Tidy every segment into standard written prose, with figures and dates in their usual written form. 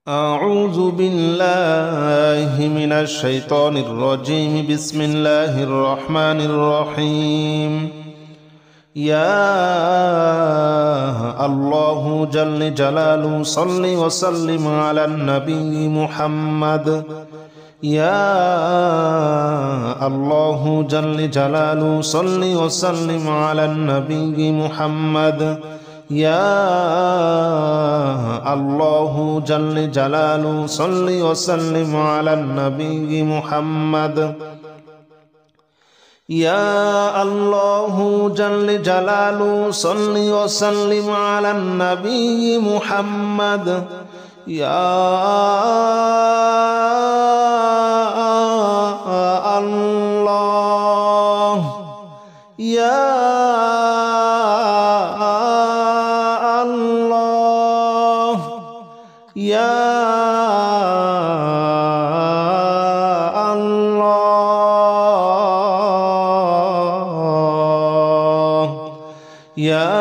أعوذ بالله من الشيطان الرجيم. بسم الله الرحمن الرحيم. يا الله جل جلاله صل وسلم على النبي محمد. يا الله جل جلاله صل وسلم على النبي محمد. يا الله جل جلاله صل وسلم على النبي محمد. يا الله جل جلاله صل وسلم على النبي محمد. يا الله يا يا الله يا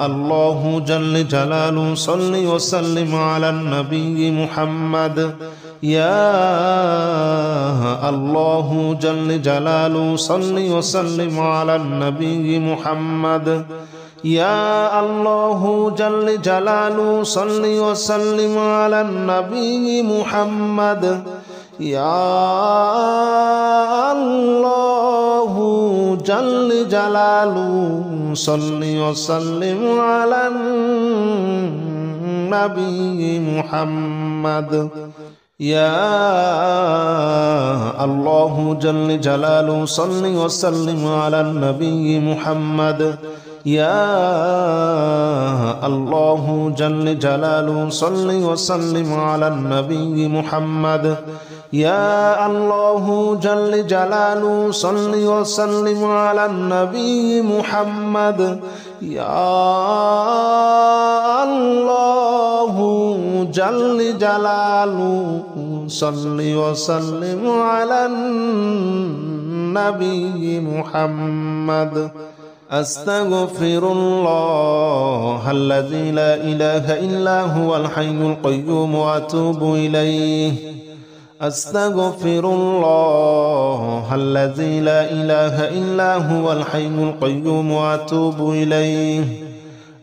الله جل جلاله صل وسلم على النبي محمد. يا الله جل جلاله صل وسلم على النبي محمد. يا الله جل جلاله صل وسلم على النبي محمد. يا الله جل جلاله صل وسلم على النبي محمد. يا الله جل جلاله صل وسلم على النبي محمد. يا الله جل جلاله صل وسلم على النبي محمد. يا الله جل جلاله صل وسلم على النبي محمد. يا الله جل جلاله صل وسلم على النبي محمد. أستغفر الله الذي لا إله إلا هو الحي القيوم وأتوب إليه. أستغفر الله الذي لا إله إلا هو الحي القيوم وأتوب إليه.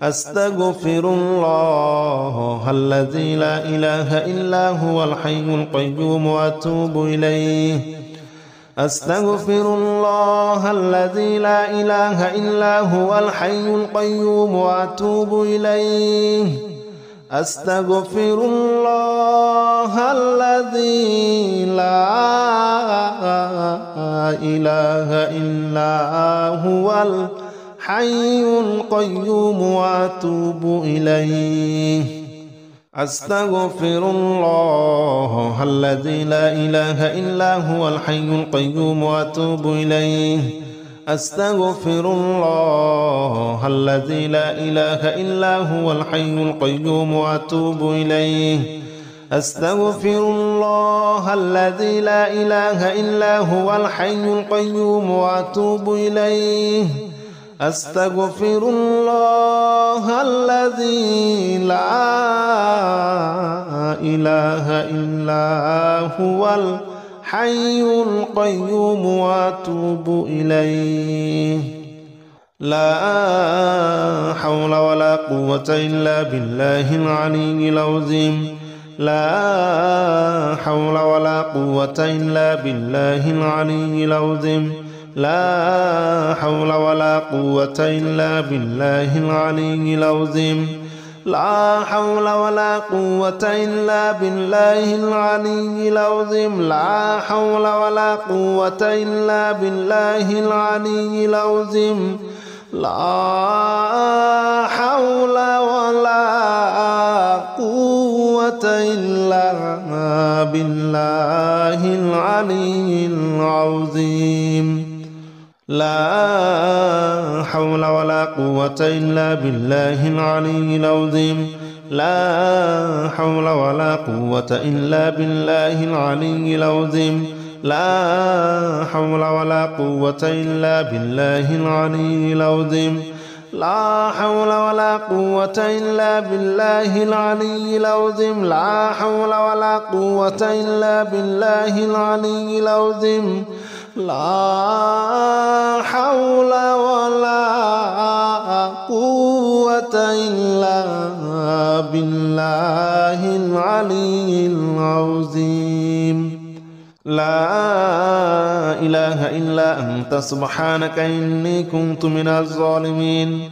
أستغفر الله الذي لا إله إلا هو الحي القيوم وأتوب إليه. أستغفر الله الذي لا إله إلا هو الحي القيوم وأتوب إليه. أستغفر الله الذي لا إله إلا هو الحي القيوم وأتوب إليه. أستغفر الله الذي لا إله إلا هو الحي القيوم وأتوب إليه. أستغفر الله الذي لا إله إلا هو الحي القيوم وأتوب إليه. أستغفر الله الذي لا إله إلا هو الحي القيوم وأتوب إليه. أستغفر الله الذي لا إله إلا هو الحي القيوم وأتوب إليه. لا حول ولا قوة إلا بالله العلي العظيم. لا حول ولا قوة إلا بالله العلي العظيم. لا حول ولا قوة إلا بالله العلي العظيم. لا حول ولا قوة إلا بالله العلي العظيم. لا حول ولا قوة إلا بالله العلي العظيم. لا حول ولا قوة إلا بالله العلي العظيم. لا حول ولا قوة إلا بالله العلي العظيم. لا حول ولا قوة إلا بالله العلي العظيم. لا حول ولا قوة إلا بالله العلي العظيم. لا حول ولا قوة إلا بالله العلي العظيم لا حول ولا قوة إلا بالله العلي العظيم لا حول ولا قوة إلا بالله العلي العظيم لا إله إلا أنت سبحانك إني كنت من الظالمين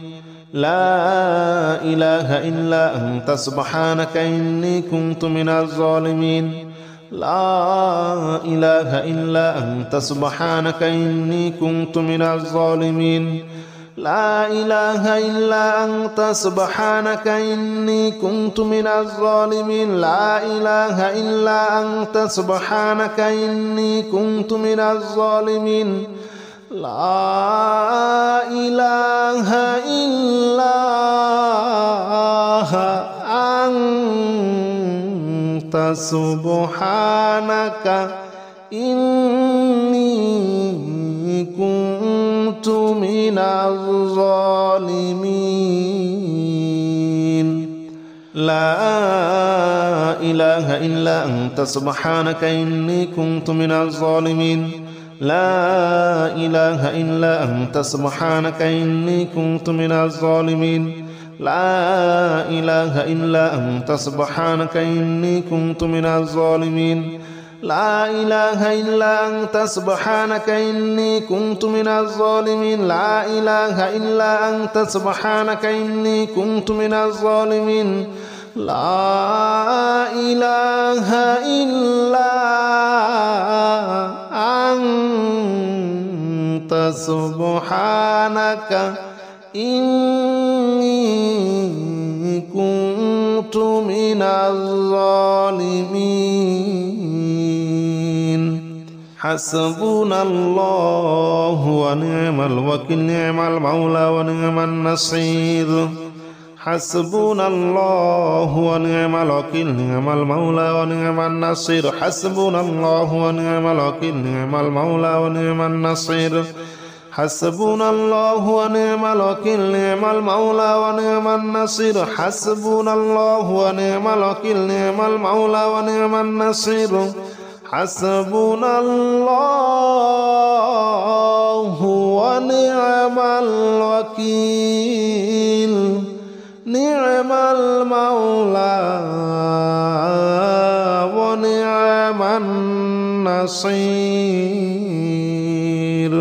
لا إله إلا أنت سبحانك إني كنت من الظالمين لا إله إلا أنت سبحانك إني كنت من الظالمين لا إله إلا أنت سبحانك إني كنت من الظالمين لا إله إلا أنت سبحانك إني كنت من الظالمين لا إله إلا أنت سبحانك إني كنت من الظالمين لا إله إلا أنت سبحانك إني كنت من الظالمين لا إله إلا أنت سبحانك إني كنت من الظالمين لا إله إلا أنت سبحانك إني كنت من الظالمين لا إله إلا أنت سبحانك إني كنت من الظالمين لا إله إلا أنت سبحانك إني كنت من الظالمين لا إله إلا أنت سبحانك إني كنت من الظالمين حسبنا الله ونعم الوكيل نعم المولى ونعم النصير حسبنا الله ونعم الوكيل نعم المولى ونعم النصير حسبنا الله ونعم الوكيل نعم المولى ونعم النصير حسبنا الله ونعم الوكيل نعم المولى ونعم النصير حسبنا الله ونعم الوكيل نعم المولى ونعم النصير حسبنا الله ونعم الوكيل نعم المولى ونعم النصير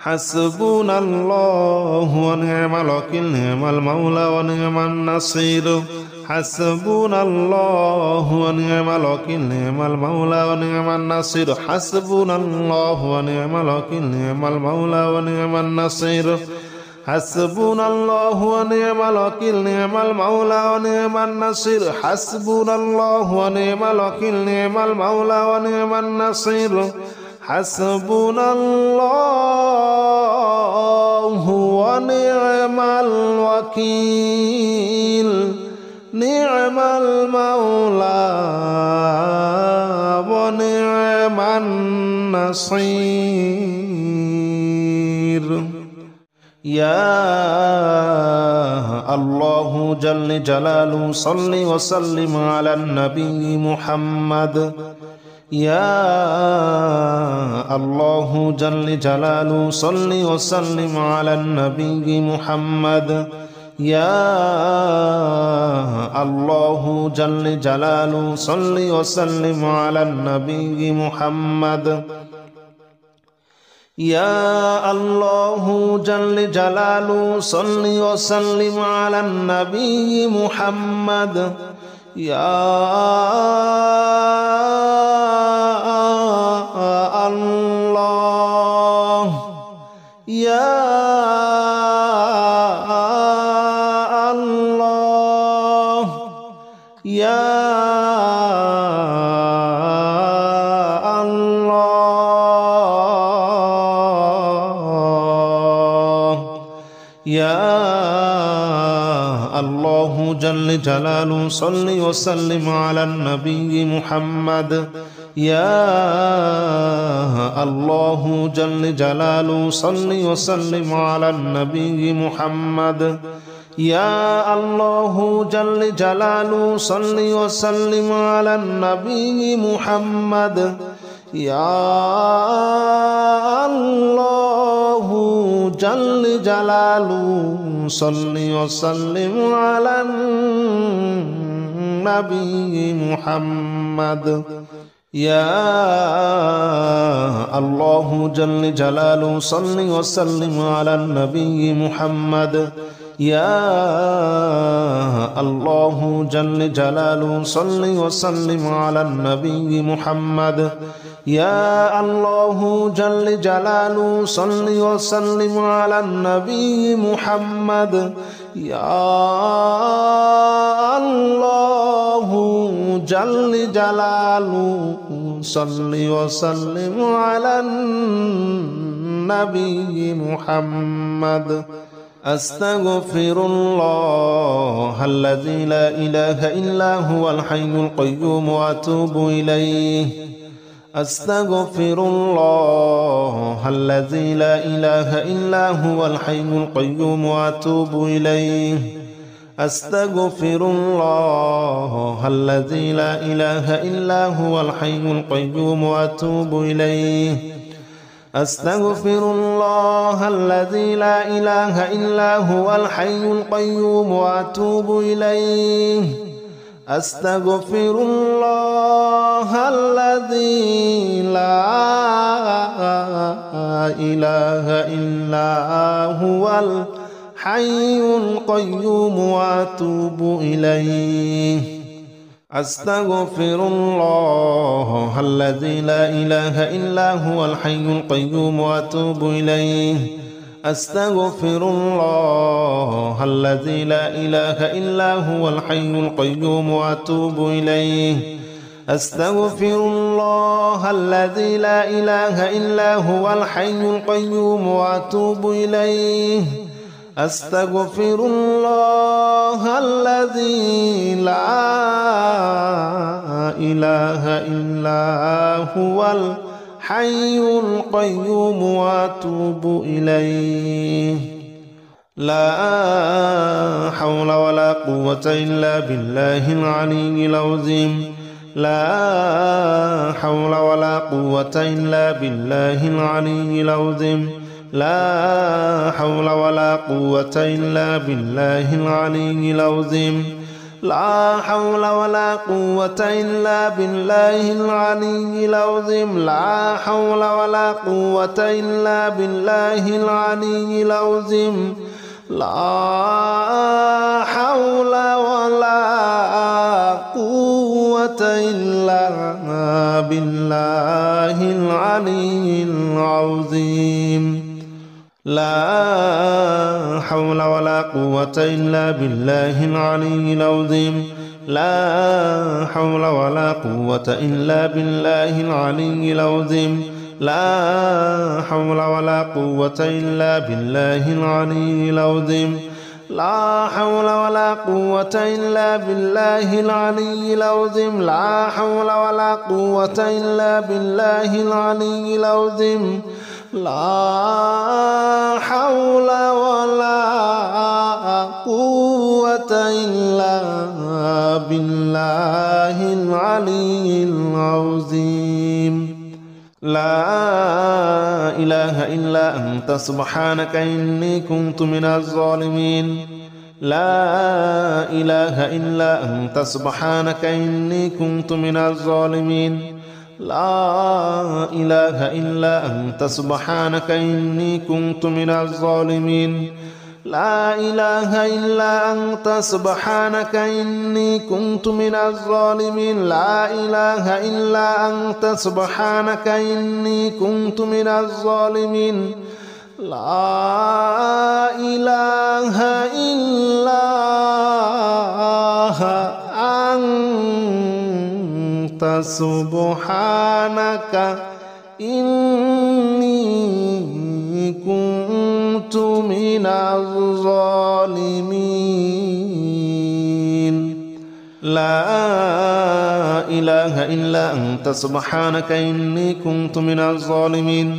حسبنا الله ونعم الوكيل نعم المولى ونعم النصير حسبنا الله ونعم الوكيل نعم المولى ونعم النصير حسبنا الله ونعم الوكيل نعم المولى ونعم النصير حسبنا الله ونعم الوكيل نعم المولى ونعم النصير حسبنا الله ونعم الوكيل نعم المولى ونعم النصير حسبنا الله ونعم الوكيل نعم المولى ونعم النصير يا الله جل جلاله صل وسلم على النبي محمد يا الله جل جلاله صل وسلم على النبي محمد يا الله جل جلاله صل وسلم على النبي محمد يا الله جل جلاله صل وسلم على النبي محمد يا الله يا الله يا الله جل جلاله صل وسلم على النبي محمد يا الله جل جلاله صل وسلم على النبي محمد. يا الله جل جلاله صل وسلم على النبي محمد. يا الله جل جلاله صل وسلم على النبي محمد. يا الله جل جلاله صل وسلم على النبي محمد. يا الله جل جلاله صل وسلم على النبي محمد. يا الله جل جلاله صل وسلم على النبي محمد. يا الله جل جلاله صل وسلم على النبي محمد. أستغفر الله الذي لا إله إلا هو الحي القيوم وأتوب إليه. أستغفر الله الذي لا إله إلا هو الحي القيوم وأتوب إليه. أستغفر الله الذي لا إله إلا هو الحي القيوم وأتوب إليه. أستغفر الله الذي لا إله إلا هو الحي القيوم وأتوب إليه. أستغفر الله الذي لا إله إلا هو الحي القيوم وأتوب إليه. أستغفر الله الذي لا إله إلا هو الحي القيوم وأتوب إليه. أستغفر الله الذي لا إله إلا هو الحي القيوم وأتوب إليه. أستغفر الله الذي لا إله إلا هو الحي القيوم وأتوب إليه. أستغفر الله الذي لا إله إلا هو الحي القيوم وأتوب إليه. لا حول ولا قوة إلا بالله العلي العظيم. لا حول ولا قوة إلا بالله العلي العظيم. لا حول ولا قوة إلا بالله العلي العظيم. لا حول ولا قوة إلا بالله العلي العظيم. لا حول ولا قوة إلا بالله العلي العظيم. لا حول ولا قوة إلا بالله العلي العظيم. لا حول ولا قوة إلا بالله العلي العظيم. لا حول ولا قوة إلا بالله العلي العظيم. لا حول ولا قوة إلا بالله العلي العظيم. لا حول ولا قوة إلا بالله العلي العظيم. لا حول ولا قوة إلا بالله العلي العظيم. لا حول ولا قوة إلا بالله العلي العظيم. لا إله إلا أنت سبحانك إني كنت من الظالمين. لا إله إلا أنت سبحانك إني كنت من الظالمين. لا إله إلا أنت سبحانك إني كنت من الظالمين. لا إله إلا أنت سبحانك إني كنت من الظالمين. لا إله إلا أنت سبحانك إني كنت من الظالمين. لا إله إلا أنت سبحانك إني كنت من الظالمين. لا إله إلا أنت سبحانك إني كنت من الظالمين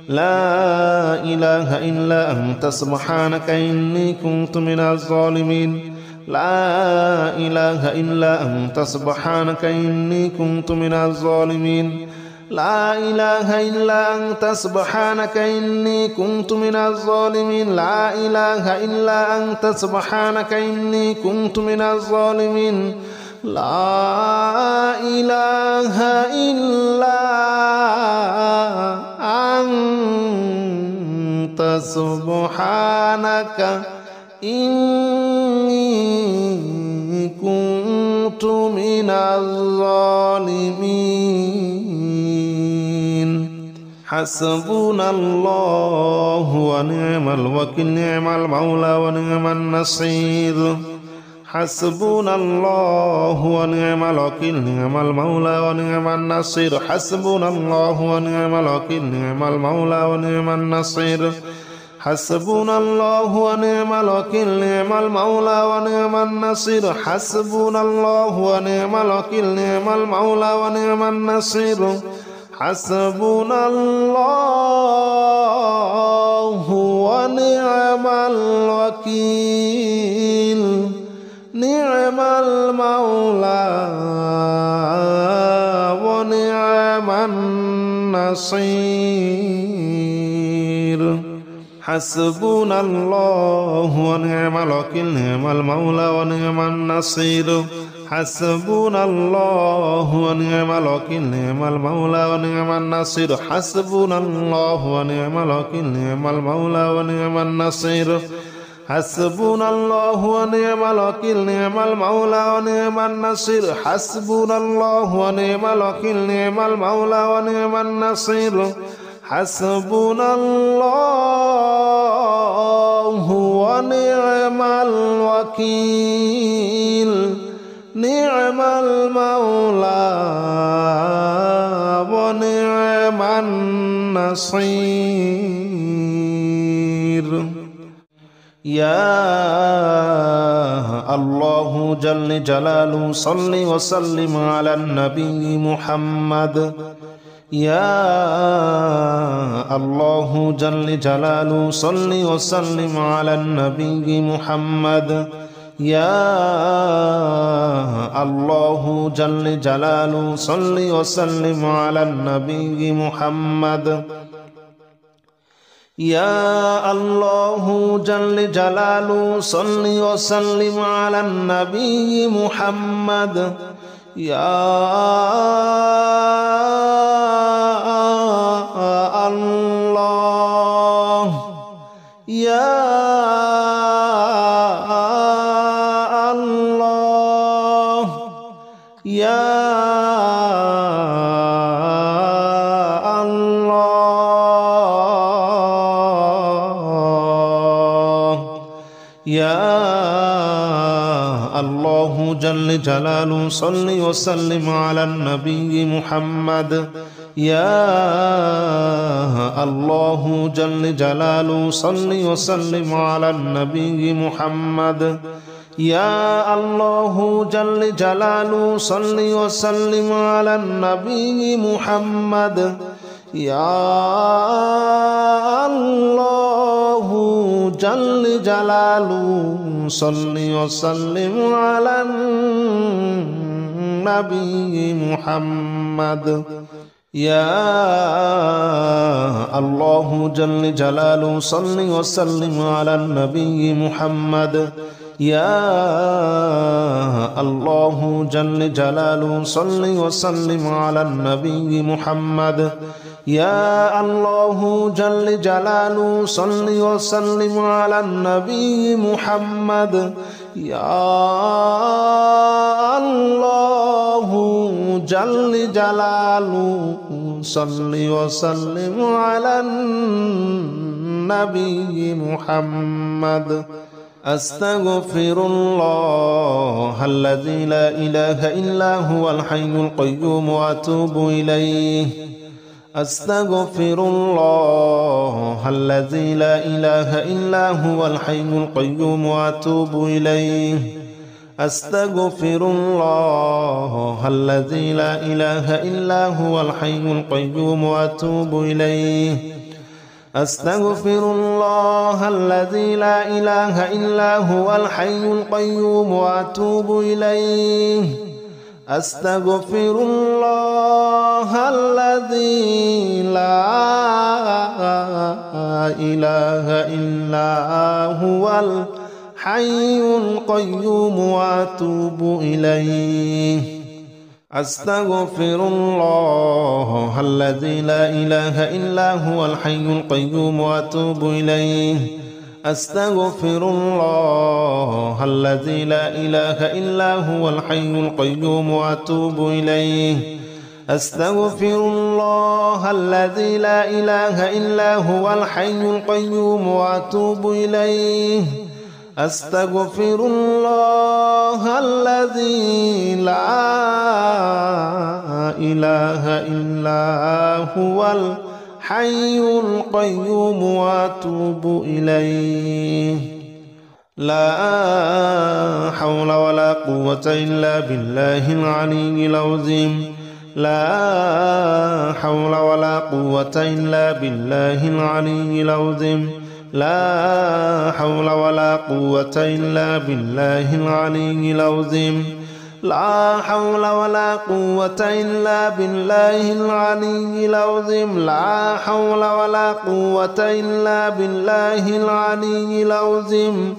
لا إله إلا أنت سبحانك إني كنت من الظالمين لا إله إلا أنت سبحانك إني كنت من الظالمين لا إله إلا أنت سبحانك إني كنت من الظالمين لا إله إلا أنت سبحانك إني كنت من الظالمين لا إله إلا أنت سبحانك إني كنت من الظالمين حسبنا الله ونعم الوكيل نعم المولى ونعم النصير حسبنا الله ونعم الوكيل نعم المولى ونعم النصير حسبنا الله ونعم الوكيل نعم المولى ونعم النصير حسبنا الله ونعم الوكيل نعم المولى ونعم النصير حسبنا الله ونعم الوكيل نعم المولى ونعم النصير حسبنا الله ونعم الوكيل نعم المولى ونعم النصير حسبنا الله ونعم الوكيل نعم المولى ونعم النصير حسبنا الله ونعم الوكيل نعم المولى ونعم النصير حسبنا الله ونعم الوكيل نعم المولى ونعم النصير حسبنا الله ونعم الوكيل نعم المولى ونعم النصير حسبنا الله ونعم الوكيل نعم المولى ونعم النصير حسبنا الله ونعم الوكيل نعم المولى ونعم النصير يا الله جل جلاله صل وسلم على النبي محمد يا الله جل جلاله صل وسلم على النبي محمد يا الله جل جلاله صل وسلم على النبي محمد يا الله جل جلاله صل وسلم على النبي محمد يا الله يا الله يا يا الله جل جلاله صل وسلم على النبي محمد يا الله جل جلاله صل وسلم على النبي محمد يا الله جل جلاله صل وسلم على النبي محمد يا الله جل جلاله صل وسلم على النبي محمد يا الله جل جلاله صل وسلم على النبي محمد يا الله جل جلاله صل وسلم على النبي محمد يا الله جل جلاله صل وسلم على النبي محمد يا الله جل جلاله صل وسلم على النبي محمد أستغفر الله الذي لا إله إلا هو الحي القيوم وأتوب إليه أستغفر الله الذي لا إله إلا هو الحي القيوم وأتوب إليه أستغفر الله الذي لا إله إلا هو الحي القيوم وأتوب إليه أستغفر الله الذي لا إله إلا هو الحي القيوم وأتوب إليه أستغفر الله الذي لا إله إلا هو الحي القيوم وأتوب إليه أستغفر الله الذي لا إله إلا هو الحي القيوم وأتوب إليه أستغفر الله الذي لا إله إلا هو الحي القيوم وأتوب إليه أستغفر الله الذي لا إله إلا هو الحي القيوم وأتوب إليه أستغفر الله الذي لا إله إلا هو الحي القيوم وأتوب إليه لا حول ولا قوة إلا بالله العلي العظيم لا حول ولا قوة إلا بالله العلي العظيم لا حول ولا قوة إلا بالله العلي العظيم لا حول ولا قوة إلا بالله العلي العظيم لا حول ولا قوة إلا بالله العلي العظيم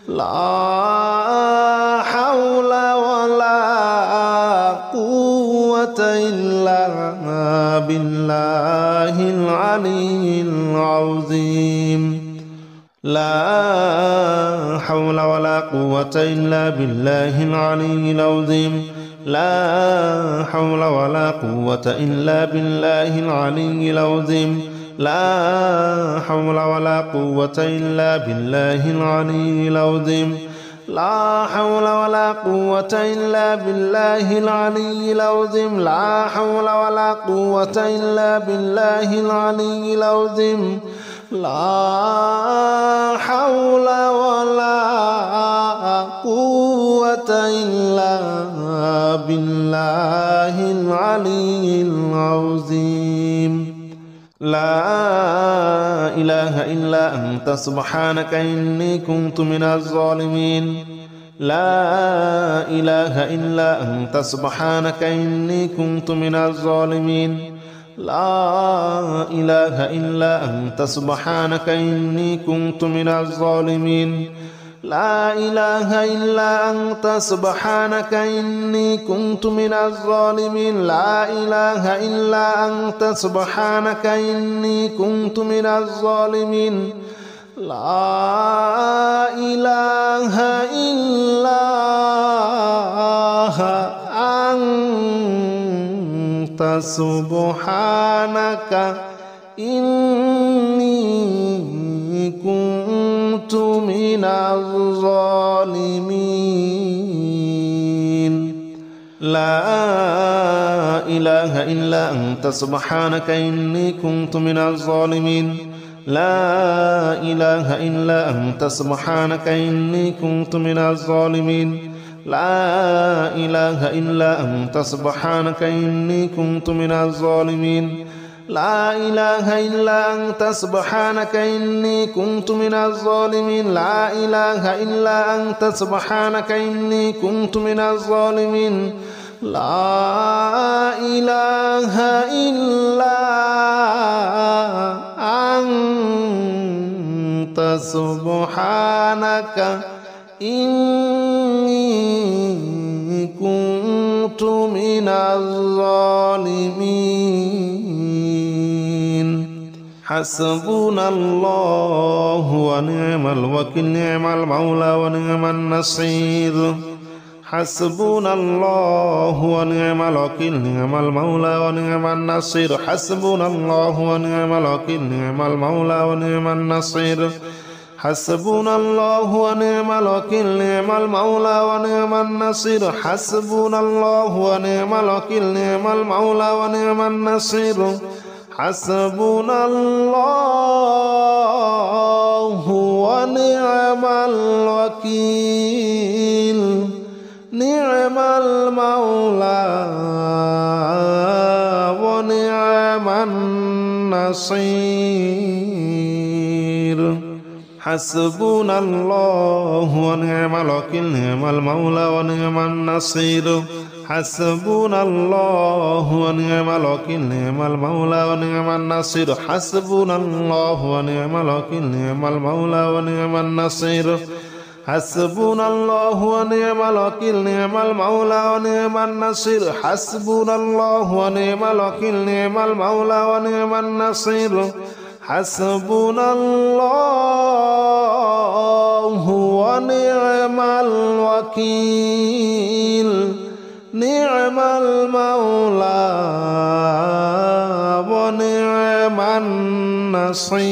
لا حول ولا قوة إلا بالله العلي العظيم لا حول ولا قوة إلا بالله العلي العظيم لا حول ولا قوة إلا بالله العلي العظيم لا حول ولا قوة إلا بالله العلي العظيم لا حول ولا قوة إلا بالله العلي العظيم لا حول ولا قوة إلا بالله العلي العظيم لا حول ولا قوة إلا بالله العلي العظيم لا إله إلا أنت سبحانك إني كنت من الظالمين لا إله إلا أنت سبحانك إني كنت من الظالمين لا إله إلا أنت سبحانك إني كنت من الظالمين لا إله إلا أنت سبحانك إني كنت من الظالمين لا إله إلا أنت سبحانك إني كنت من الظالمين لا إله إلا أنت سبحانك إني كنت من الظالمين لا إله إلا أنت سبحانك إني كنت من الظالمين لا إله إلا أنت سبحانك إني كنت من الظالمين لا إله إلا أنت سبحانك إني كنت من الظالمين لا إله إلا أنت سبحانك إني كنت من الظالمين لا إله إلا أنت سبحانك إني كنت من الظالمين لا إله إلا أنت سبحانك إني كنت من الظالمين حسبنا الله ونعم الوكيل نعم المولى ونعم النصير حسبنا الله ونعم الوكيل نعم المولى ونعم النصير حسبنا الله ونعم الوكيل نعم المولى ونعم النصير حسبنا الله ونعم الوكيل نعم المولى ونعم النصير حسبنا الله ونعم الوكيل نعم المولى ونعم النصير حسبنا الله ونعم الوكيل نعم المولى ونعم النصير حسبنا الله ونعم الوكيل نعم المولى ونعم النصير حسبنا الله ونعم الوكيل نعم المولى ونعم النصير حسبنا الله ونعم الوكيل نعم المولى ونعم النصير حسبنا الله ونعم الوكيل نعم المولى ونعم النصير حسبنا الله ونعم الوكيل نعم المولى ونعم النصير حسبنا الله ونعم الوكيل نعم المولى ونعم النصير